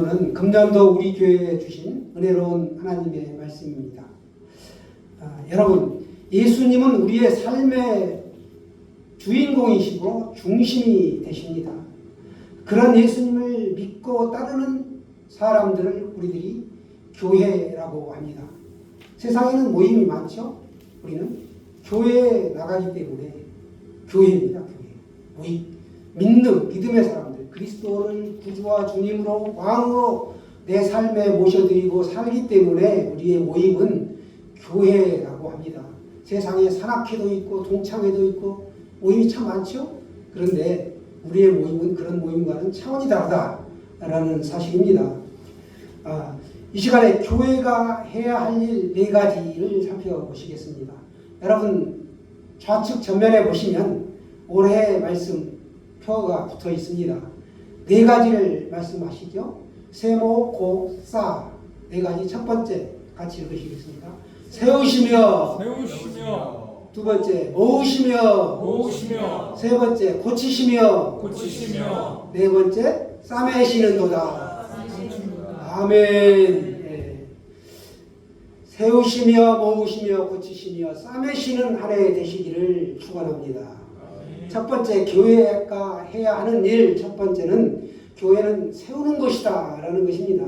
본문은 금년도 우리 교회에 주신 은혜로운 하나님의 말씀입니다. 여러분, 예수님은 우리의 삶의 주인공이시고 중심이 되십니다. 그런 예수님을 믿고 따르는 사람들을 우리들이 교회라고 합니다. 세상에는 모임이 많죠. 우리는 교회에 나가기 때문에 교회입니다. 교회. 모임. 믿음의 사람들, 그리스도를 구주와 주님으로 왕으로 내 삶에 모셔드리고 살기 때문에 우리의 모임은 교회라고 합니다. 세상에 산악회도 있고 동창회도 있고 모임이 참 많죠. 그런데 우리의 모임은 그런 모임과는 차원이 다르다라는 사실입니다. 이 시간에 교회가 해야 할 일 4가지를 살펴보시겠습니다. 여러분 좌측 전면에 보시면 올해 말씀 표가 붙어 있습니다. 4가지를 말씀하시죠. 세모, 고, 싸 4가지. 첫 번째 같이 읽으시겠습니다. 세우시며 두 번째 모으시며 세 번째 고치시며 네 번째 싸매시는도다. 아멘. 네. 세우시며 모으시며 고치시며 싸매시는 한 해 되시기를 축원합니다. 첫 번째 교회가 해야 하는 일, 첫 번째는 교회는 세우는 것이다 라는 것입니다.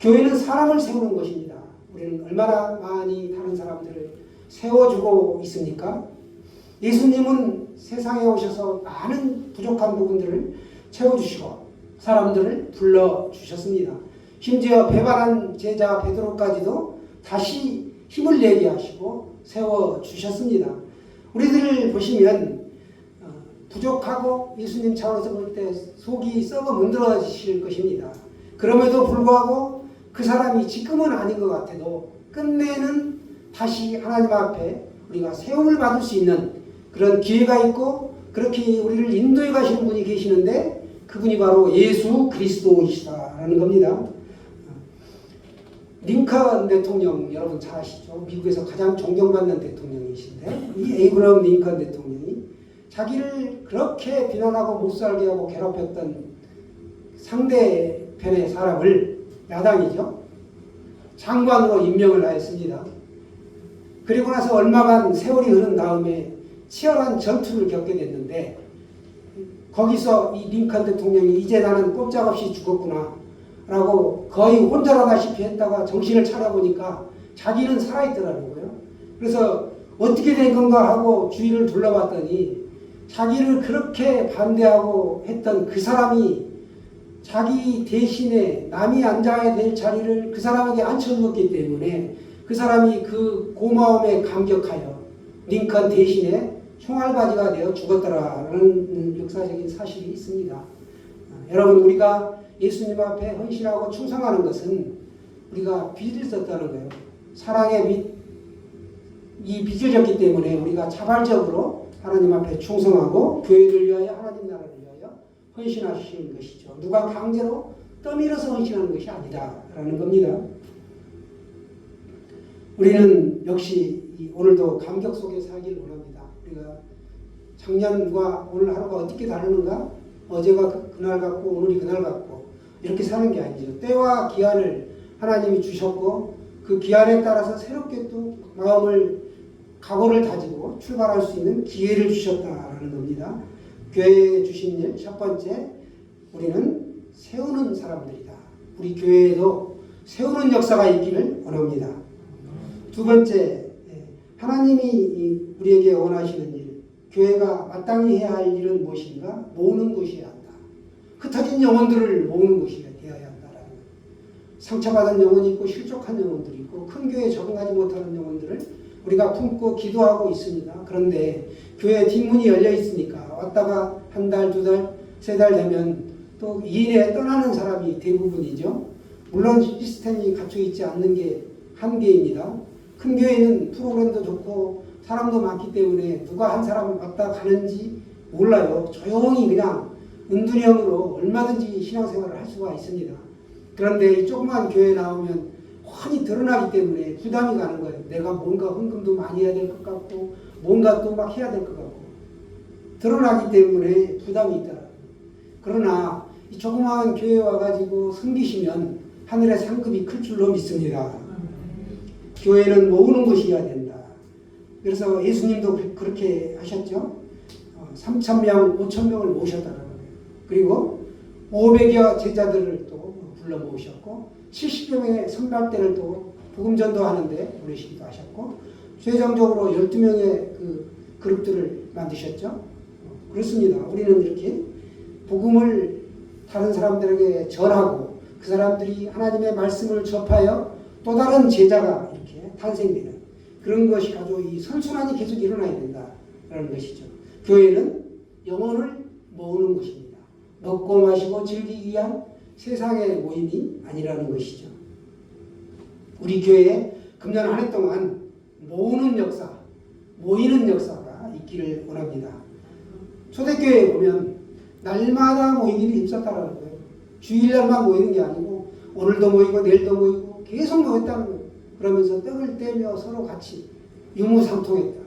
교회는 사람을 세우는 것입니다. 우리는 얼마나 많이 다른 사람들을 세워주고 있습니까? 예수님은 세상에 오셔서 많은 부족한 부분들을 채워주시고 사람들을 불러주셨습니다. 심지어 배반한 제자 베드로까지도 다시 힘을 내게 하시고 세워주셨습니다. 우리들을 보시면 부족하고 예수님 차원에서 볼 때 속이 썩어 문드러지실 것입니다. 그럼에도 불구하고 그 사람이 지금은 아닌 것 같아도 끝내는 다시 하나님 앞에 우리가 세움을 받을 수 있는 그런 기회가 있고 그렇게 우리를 인도해 가시는 분이 계시는데 그분이 바로 예수 그리스도이시다라는 겁니다. 링컨 대통령 여러분 잘 아시죠? 미국에서 가장 존경받는 대통령이신데 이 에이브러함 링컨 대통령이 자기를 그렇게 비난하고 못살게 하고 괴롭혔던 상대편의 사람을 야당이죠. 장관으로 임명을 하였습니다. 그리고 나서 얼마간 세월이 흐른 다음에 치열한 전투를 겪게 됐는데 거기서 이 링컨 대통령이 이제 나는 꼼짝없이 죽었구나 라고 거의 혼절하다시피 했다가 정신을 차려보니까 자기는 살아있더라는 거예요. 그래서 어떻게 된 건가 하고 주위를 둘러봤더니 자기를 그렇게 반대하고 했던 그 사람이 자기 대신에 남이 앉아야 될 자리를 그 사람에게 앉혀주었기 때문에 그 사람이 그 고마움에 감격하여 링컨 대신에 총알바지가 되어 죽었더라라는 역사적인 사실이 있습니다. 여러분 우리가 예수님 앞에 헌신하고 충성하는 것은 우리가 빚을 졌다는 거예요. 사랑의 빚, 이 빚을 졌기 때문에 우리가 자발적으로 하나님 앞에 충성하고 교회를 위하여 하나님 나라를 위하여 헌신하시는 것이죠. 누가 강제로 떠밀어서 헌신하는 것이 아니다라는 겁니다. 우리는 역시 오늘도 감격 속에 살기를 원합니다. 우리가 작년과 오늘 하루가 어떻게 다르는가? 어제가 그날 같고 오늘이 그날 같고 이렇게 사는 게 아니죠. 때와 기한을 하나님이 주셨고 그 기한에 따라서 새롭게 또 마음을 각오를 다지고 출발할 수 있는 기회를 주셨다라는 겁니다. 교회에 주신 일 첫 번째, 우리는 세우는 사람들이다. 우리 교회에도 세우는 역사가 있기를 원합니다. 두 번째, 하나님이 우리에게 원하시는 일, 교회가 마땅히 해야 할 일은 무엇인가? 모으는 것이어야 한다. 흩어진 영혼들을 모으는 것이 되어야 한다라는 거예요. 상처받은 영혼이 있고 실족한 영혼들이 있고 큰 교회에 적응하지 못하는 영혼들을 우리가 품고 기도하고 있습니다. 그런데 교회 뒷문이 열려 있으니까 왔다가 한 달, 두 달, 세 달 되면 또 이인에 떠나는 사람이 대부분이죠. 물론 시스템이 갖춰 있지 않는 게 한계입니다. 큰 교회는 프로그램도 좋고 사람도 많기 때문에 누가 한 사람 왔다 가는지 몰라요. 조용히 그냥 은둔형으로 얼마든지 신앙생활을 할 수가 있습니다. 그런데 이 조그만 교회에 나오면 훤히 드러나기 때문에 부담이 가는 거예요. 내가 뭔가 헌금도 많이 해야 될 것 같고 뭔가 또 막 해야 될 것 같고 드러나기 때문에 부담이 있더라고요. 그러나 이 조그마한 교회에 와가지고 섬기시면 하늘의 상급이 클 줄로 믿습니다. 교회는 모으는 곳이어야 된다. 그래서 예수님도 그렇게 하셨죠. 3,000명, 5,000명을 모으셨다는 거예요. 그리고 500여 제자들을 또 불러 모으셨고 70여 명의 선발대를 또 복음 전도하는데 보내시기도 하셨고 최종적으로 12명의 그 그룹들을 만드셨죠. 그렇습니다. 우리는 이렇게 복음을 다른 사람들에게 전하고 그 사람들이 하나님의 말씀을 접하여 또 다른 제자가 이렇게 탄생되는 그런 것이 가지고 이 선순환이 계속 일어나야 된다라는 것이죠. 교회는 영혼을 모으는 곳입니다. 먹고 마시고 즐기기 위한 세상의 모임이 아니라는 것이죠. 우리 교회에 금년 한 해 동안 모으는 역사, 모이는 역사가 있기를 원합니다. 초대교회에 보면 날마다 모이기를 힘썼다라는 거예요. 주일날만 모이는 게 아니고 오늘도 모이고 내일도 모이고 계속 모였다는 거예요. 그러면서 떡을 떼며 서로 같이 유무상통했다.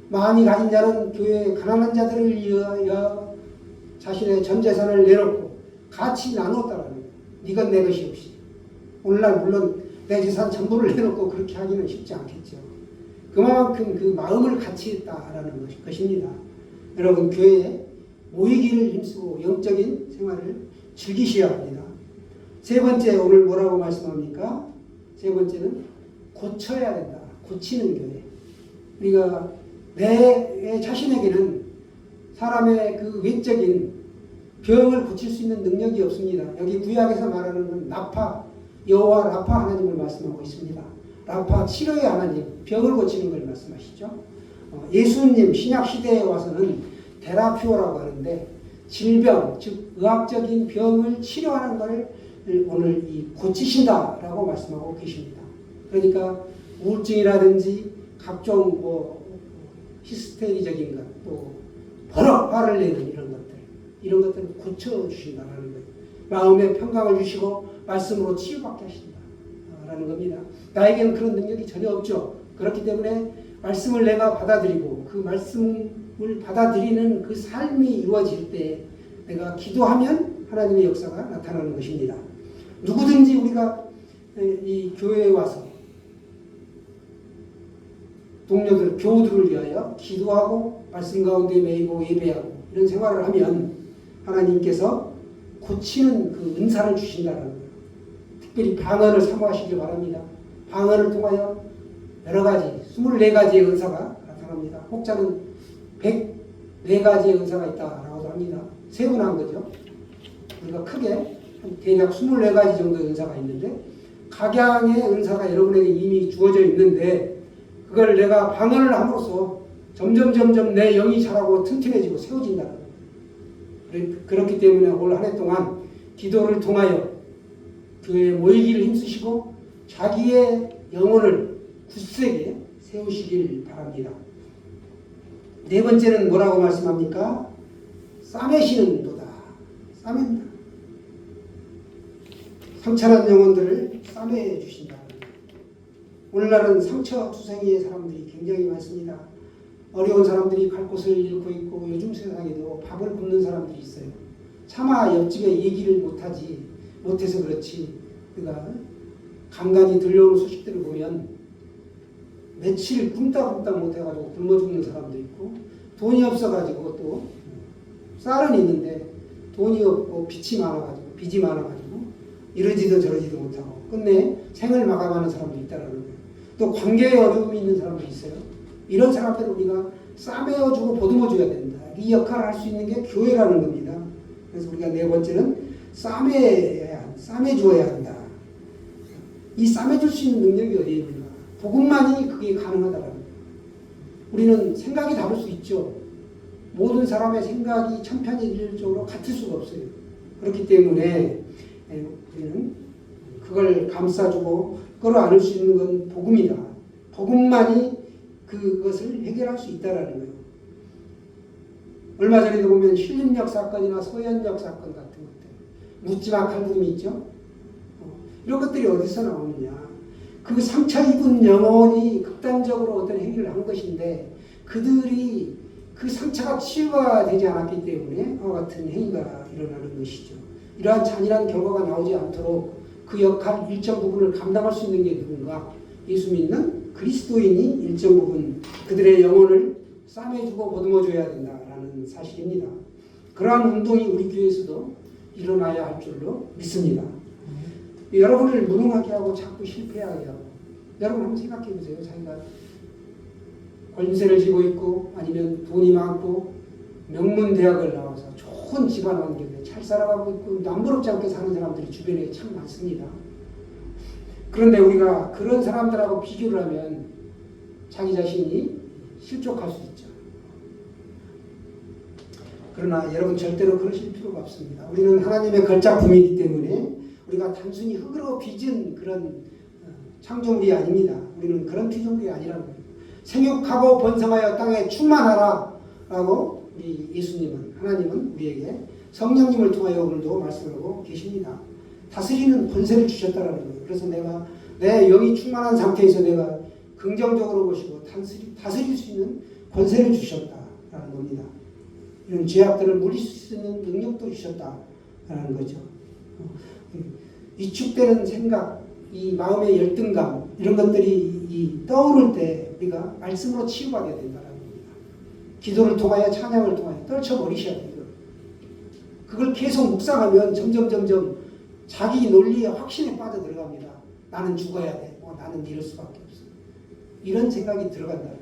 많이 가진 자는 교회의 가난한 자들을 위하여 자신의 전 재산을 내놓고 같이 나누었다라는 거예요. 네건 내 것이 없이. 오늘날 물론 내 재산 전부를 내놓고 그렇게 하기는 쉽지 않겠죠. 그만큼 그 마음을 같이 했다라는 것입니다. 여러분 교회에 모이기를 힘쓰고 영적인 생활을 즐기셔야 합니다. 세 번째 오늘 뭐라고 말씀합니까? 세 번째는 고쳐야 된다. 고치는 교회. 우리가 내 자신에게는 사람의 그 외적인 병을 고칠 수 있는 능력이 없습니다. 여기 구약에서 말하는 건 라파, 여호와 라파 하나님을 말씀하고 있습니다. 라파 치료의 하나님, 병을 고치는 걸 말씀하시죠. 예수님 신약 시대에 와서는 테라피오라고 하는데 질병, 즉 의학적인 병을 치료하는 걸 오늘 고치신다라고 말씀하고 계십니다. 그러니까 우울증이라든지 각종 히스테리적인 것, 또 버럭 화를 내는 이런 것들을 고쳐주신다라는 거예요. 마음의 평강을 주시고 말씀으로 치유받게 하신다라는 겁니다. 나에게는 그런 능력이 전혀 없죠. 그렇기 때문에 말씀을 내가 받아들이고 그 말씀을 받아들이는 그 삶이 이루어질 때 내가 기도하면 하나님의 역사가 나타나는 것입니다. 누구든지 우리가 이 교회에 와서 동료들, 교우들을 위하여 기도하고 말씀 가운데 매이고 예배하고 이런 생활을 하면 하나님께서 고치는 그 은사를 주신다는 거예요. 특별히 방언을 사모하시길 바랍니다. 방언을 통하여 여러 가지, 24가지의 은사가 나타납니다. 혹자는 104가지의 은사가 있다라고도 합니다. 세분한 거죠. 우리가 크게 대략 24가지 정도의 은사가 있는데 각양의 은사가 여러분에게 이미 주어져 있는데 그걸 내가 방언을 함으로써 점점 내 영이 자라고 튼튼해지고 세워진다는 거예요. 그렇기 때문에 올 한 해 동안 기도를 통하여 교회에 모이기를 힘쓰시고 자기의 영혼을 굳세게 세우시길 바랍니다. 네 번째는 뭐라고 말씀합니까? 싸매시는 도다. 싸맨다. 상처난 영혼들을 싸매 주신다. 오늘날은 상처투성이의 사람들이 굉장히 많습니다. 어려운 사람들이 갈 곳을 잃고 있고 요즘 세상에도 밥을 굶는 사람들이 있어요. 차마 옆집에 얘기를 못해서 그렇지 그가 간간히 들려오는 소식들을 보면 며칠 굶다 못해가지고 굶어 죽는 사람도 있고 돈이 없어가지고 또 쌀은 있는데 돈이 없고 빚이 많아가지고 이러지도 저러지도 못하고 끝내 생을 마감하는 사람도 있다는 거예요. 또 관계에 어려움이 있는 사람도 있어요. 이런 사람들을 우리가 싸매어주고 보듬어줘야 된다. 이 역할을 할 수 있는 게 교회라는 겁니다. 그래서 우리가 네 번째는 싸매주어야 한다. 이 싸매줄 수 있는 능력이 어디에 있는가? 복음만이 그게 가능하다라는 거예요. 우리는 생각이 다를 수 있죠. 모든 사람의 생각이 천편일률적으로 같을 수가 없어요. 그렇기 때문에 우리는 그걸 감싸주고 끌어안을 수 있는 건 복음이다. 복음만이 그것을 해결할 수 있다라는 거예요. 얼마 전에도 보면 신림역 사건이나 소연역 사건 같은 것들, 묻지마 칼부림이 있죠. 이런 것들이 어디서 나오느냐? 그 상처 입은 영혼이 극단적으로 어떤 행위를 한 것인데 그들이 그 상처가 치유가 되지 않았기 때문에 그와 같은 행위가 일어나는 것이죠. 이러한 잔인한 결과가 나오지 않도록 그 역할 일정 부분을 감당할 수 있는 게 누군가? 예수 믿는 그리스도인이 일정 부분 그들의 영혼을 싸매주고 보듬어줘야 된다라는 사실입니다. 그러한 운동이 우리 교회에서도 일어나야 할 줄로 믿습니다. 여러분을 무능하게 하고 자꾸 실패하게 하고, 여러분 한번 생각해 보세요. 자기가 권세를 쥐고 있고 아니면 돈이 많고 명문 대학을 나와서 좋은 집안 환경에 잘 살아가고 있고 남부럽지 않게 사는 사람들이 주변에 참 많습니다. 그런데 우리가 그런 사람들하고 비교를 하면 자기 자신이 실족할 수 있죠. 그러나 여러분 절대로 그러실 필요가 없습니다. 우리는 하나님의 걸작품이기 때문에 우리가 단순히 흙으로 빚은 그런 창조물이 아닙니다. 우리는 그런 피조물이 아니라는 거예요. 생육하고 번성하여 땅에 충만하라 라고 우리 예수님은, 하나님은 우리에게 성령님을 통하여 오늘도 말씀하고 계십니다. 다스리는 권세를 주셨다라는 거예요. 그래서 내가 내 영이 충만한 상태에서 내가 긍정적으로 보시고 다스릴 수 있는 권세를 주셨다라는 겁니다. 이런 죄악들을 물리칠 수 있는 능력도 주셨다라는 거죠. 위축되는 생각, 이 마음의 열등감 이런 것들이 떠오를 때 우리가 말씀으로 치유받아야 된다는 겁니다. 기도를 통하여 찬양을 통하여 떨쳐버리셔야 돼요. 그걸 계속 묵상하면 점점 자기 논리의 확신에 빠져들어갑니다. 나는 죽어야 돼. 나는 이럴 수밖에 없어. 이런 생각이 들어간다는 거예요.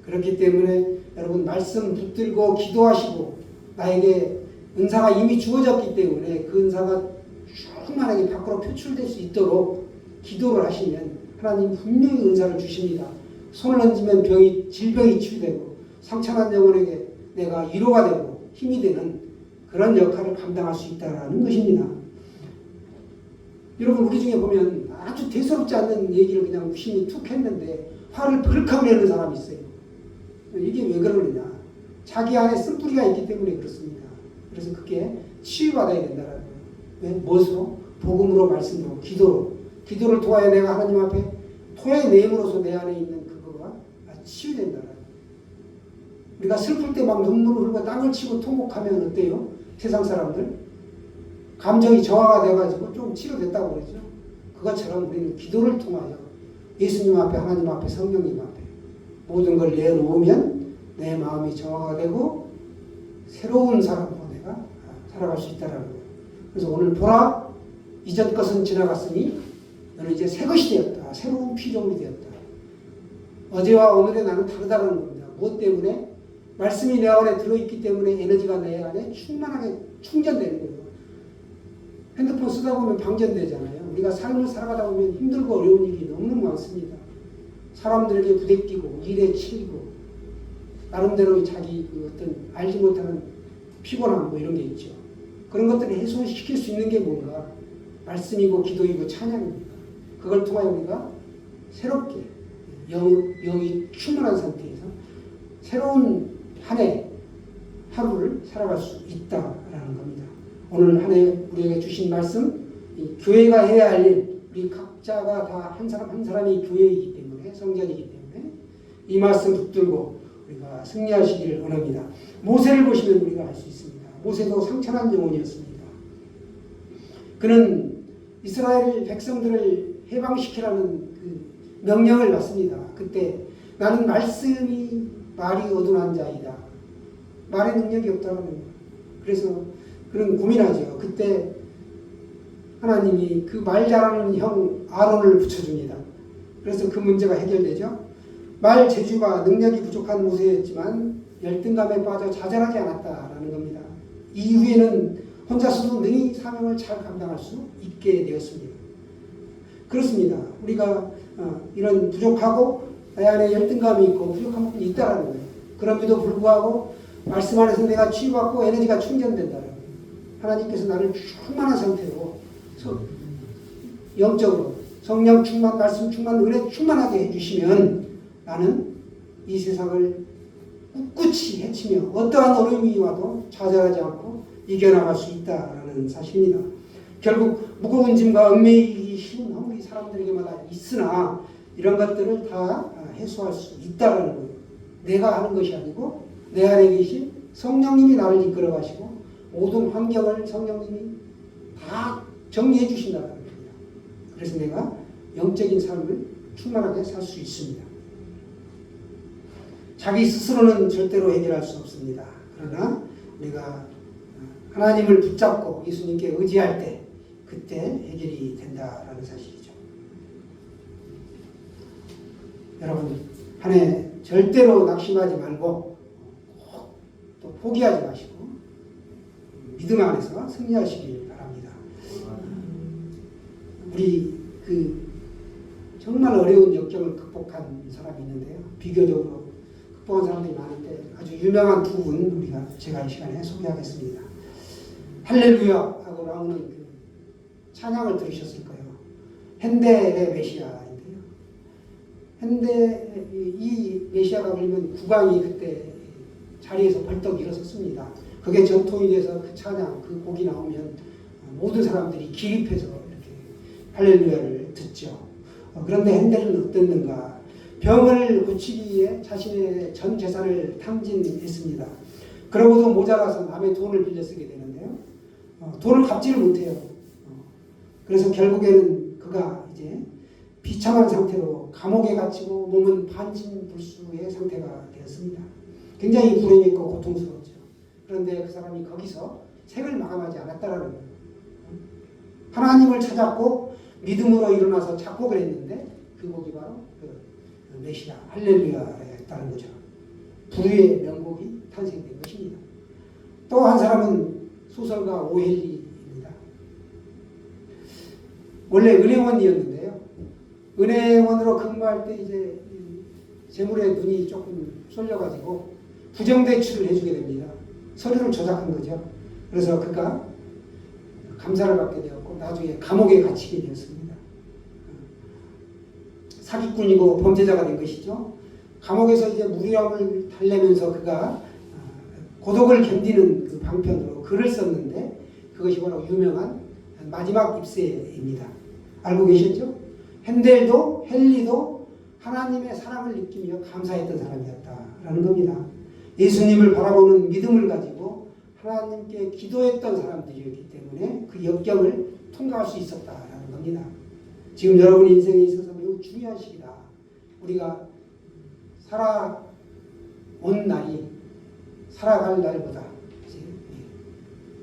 그렇기 때문에 여러분 말씀 붙들고 기도하시고 나에게 은사가 이미 주어졌기 때문에 그 은사가 충만하게 밖으로 표출될 수 있도록 기도를 하시면 하나님 분명히 은사를 주십니다. 손을 얹으면 질병이 치유되고 상처난 영혼에게 내가 위로가 되고 힘이 되는 그런 역할을 감당할 수 있다는 것입니다. 여러분 우리 중에 보면 아주 대수롭지 않는 얘기를 그냥 무심히 툭 했는데 화를 벌컥 내는 사람이 있어요. 이게 왜 그러느냐? 자기 안에 쓴뿌리가 있기 때문에 그렇습니다. 그래서 그게 치유받아야 된다는 거예요. 왜? 무엇으로? 복음으로, 말씀으로, 기도를 통하여 내가 하나님 앞에 토해내므로써 내 안에 있는 그거가 치유된다는 거예요. 우리가 슬플 때 막 눈물을 흘리고 땅을 치고 통곡하면 어때요? 세상 사람들 감정이 저하가 돼가지고 좀 치료됐다고 그러죠. 그것처럼 우리는 기도를 통하여 예수님 앞에, 하나님 앞에, 성령님 앞에 모든 걸 내놓으면 내 마음이 정화가 되고 새로운 사람으로 내가 살아갈 수 있다는 거예요. 그래서 오늘 보라, 이전 것은 지나갔으니 너는 이제 새 것이 되었다. 새로운 피조물이 되었다. 어제와 오늘의 나는 다르다는 겁니다. 무엇 때문에? 말씀이 내 안에 들어있기 때문에 에너지가 내 안에 충만하게 충전되는 거예요. 핸드폰 쓰다 보면 방전되잖아요. 우리가 삶을 살아가다 보면 힘들고 어려운 일이 너무너무 많습니다. 사람들에게 부대끼고 일에 치이고 나름대로 자기 그 어떤 알지 못하는 피곤함 뭐 이런 게 있죠. 그런 것들을 해소시킬 수 있는 게 뭔가? 말씀이고 기도이고 찬양입니다. 그걸 통하여 우리가 새롭게 영이 충만한 상태에서 새로운 한 해 하루를 살아갈 수 있다라는 겁니다. 오늘 한 해 우리에게 주신 말씀, 이 교회가 해야 할 일, 우리 각자가 다 한 사람 한 사람이 교회이기 때문에, 성전이기 때문에 이 말씀 붙들고 우리가 승리하시기를 원합니다. 모세를 보시면 우리가 알 수 있습니다. 모세도 상처난 영혼이었습니다. 그는 이스라엘 백성들을 해방시키라는 그 명령을 받습니다. 그때 나는 말씀이 말이 어둔한 자이다. 말의 능력이 없다는 거예요. 그래서 그는 고민하죠. 그때 하나님이 그 말 잘하는 형 아론을 붙여줍니다. 그래서 그 문제가 해결되죠. 말 재주가 능력이 부족한 모세였지만 열등감에 빠져 좌절하지 않았다라는 겁니다. 이후에는 혼자서도 능히 사명을 잘 감당할 수 있게 되었습니다. 그렇습니다. 우리가 이런 부족하고 내 안에 열등감이 있고 부족한 부분이 있다라는 거예요. 그럼에도 불구하고 말씀 안에서 내가 치유받고 에너지가 충전된다는 거예요. 하나님께서 나를 충만한 상태로 영적으로 성령 충만, 말씀 충만, 은혜 충만하게 해주시면 나는 이 세상을 꿋꿋이 헤치며 어떠한 어려움이 와도 좌절하지 않고 이겨나갈 수 있다라는 사실입니다. 결국 무거운 짐과 얽매이기 쉬운 허물이 사람들에게마다 있으나 이런 것들을 다 해소할 수 있다라는 거예요. 내가 하는 것이 아니고 내 안에 계신 성령님이 나를 이끌어 가시고 모든 환경을 성령님이 다 정리해 주신다는 겁니다. 그래서 내가 영적인 삶을 충만하게 살 수 있습니다. 자기 스스로는 절대로 해결할 수 없습니다. 그러나 내가 하나님을 붙잡고 예수님께 의지할 때 그때 해결이 된다라는 사실이죠. 여러분, 한 해 절대로 낙심하지 말고 또 포기하지 마시고 믿음 안에서 승리하시길 바랍니다. 우리 정말 어려운 역경을 극복한 사람이 있는데요. 비교적으로 극복한 사람들이 많은데 아주 유명한 두 분 제가 이 시간에 소개하겠습니다. 할렐루야 하고 나오는 그 찬양을 들으셨을 거예요. 핸델의 메시아인데요. 핸델 이 메시아가 불리면 국왕이 그때 자리에서 벌떡 일어섰습니다. 그게 전통이 돼서 그 찬양, 그 곡이 나오면 모든 사람들이 기립해서 이렇게 할렐루야를 듣죠. 그런데 핸델은 어땠는가? 병을 고치기 위해 자신의 전 재산을 탕진했습니다. 그러고도 모자라서 남의 돈을 빌려 쓰게 되는데요. 돈을 갚지를 못해요. 그래서 결국에는 그가 이제 비참한 상태로 감옥에 갇히고 몸은 반신불수의 상태가 되었습니다. 굉장히 불행했고 고통스러웠죠. 그런데 그 사람이 거기서 생을 마감하지 않았다라는 거예요. 하나님을 찾았고 믿음으로 일어나서 작곡을 했는데 그 곡이 바로 그 메시아 할렐루야였다는 거죠. 불후의 명곡이 탄생된 것입니다. 또 한 사람은 소설가 오헬리입니다. 원래 은행원이었는데요. 은행원으로 근무할 때 이제 재물에 눈이 조금 쏠려가지고 부정대출을 해주게 됩니다. 서류를 조작한 거죠. 그래서 그가 감사를 받게 되었고 나중에 감옥에 갇히게 되었습니다. 사기꾼이고 범죄자가 된 것이죠. 감옥에서 이제 무리함을 달래면서 그가 고독을 견디는 그 방편으로 글을 썼는데 그것이 바로 유명한 마지막 입세입니다. 알고 계셨죠? 핸델도 헨리도 하나님의 사랑을 느끼며 감사했던 사람이었다라는 겁니다. 예수님을 바라보는 믿음을 가지고 하나님께 기도했던 사람들이었기 때문에 그 역경을 통과할 수 있었다라는 겁니다. 지금 여러분 인생에 있어서 매우 중요한 시기다. 우리가 살아온 날이 살아갈 날보다 이제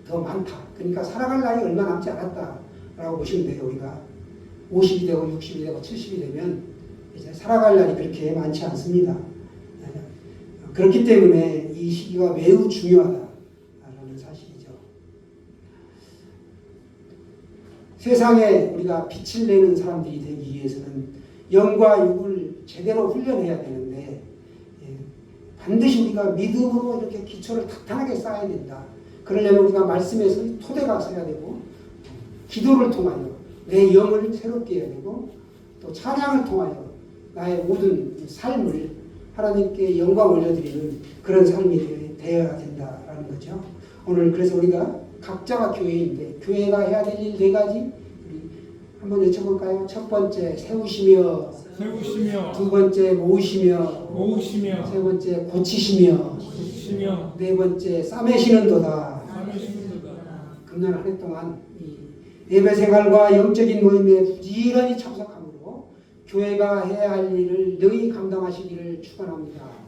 더 많다. 그러니까 살아갈 날이 얼마 남지 않았다라고 보시면 돼요. 우리가 50이 되고 60이 되고 70이 되면 이제 살아갈 날이 그렇게 많지 않습니다. 그렇기 때문에 이 시기가 매우 중요하다라는 사실이죠. 세상에 우리가 빛을 내는 사람들이 되기 위해서는 영과 육을 제대로 훈련해야 되는데 반드시 우리가 믿음으로 이렇게 기초를 탄탄하게 쌓아야 된다. 그러려면 우리가 말씀에서 토대가 서야 되고 기도를 통하여 내 영을 새롭게 해야 되고 또 찬양을 통하여 나의 모든 삶을 하나님께 영광 올려드리는 그런 삶이 되어야 된다라는 거죠. 오늘 그래서 우리가 각자가 교회인데 교회가 해야 될 일 4가지 우리 한번 외쳐볼까요? 첫 번째 세우시며 두 번째 모으시며 세 번째 고치시며 네 번째 싸매시는도다. 금년 한 해 동안 이 예배 생활과 영적인 모임에 부지런히 참석함으로 교회가 해야 할 일을 능히 감당하시기를 축원합니다.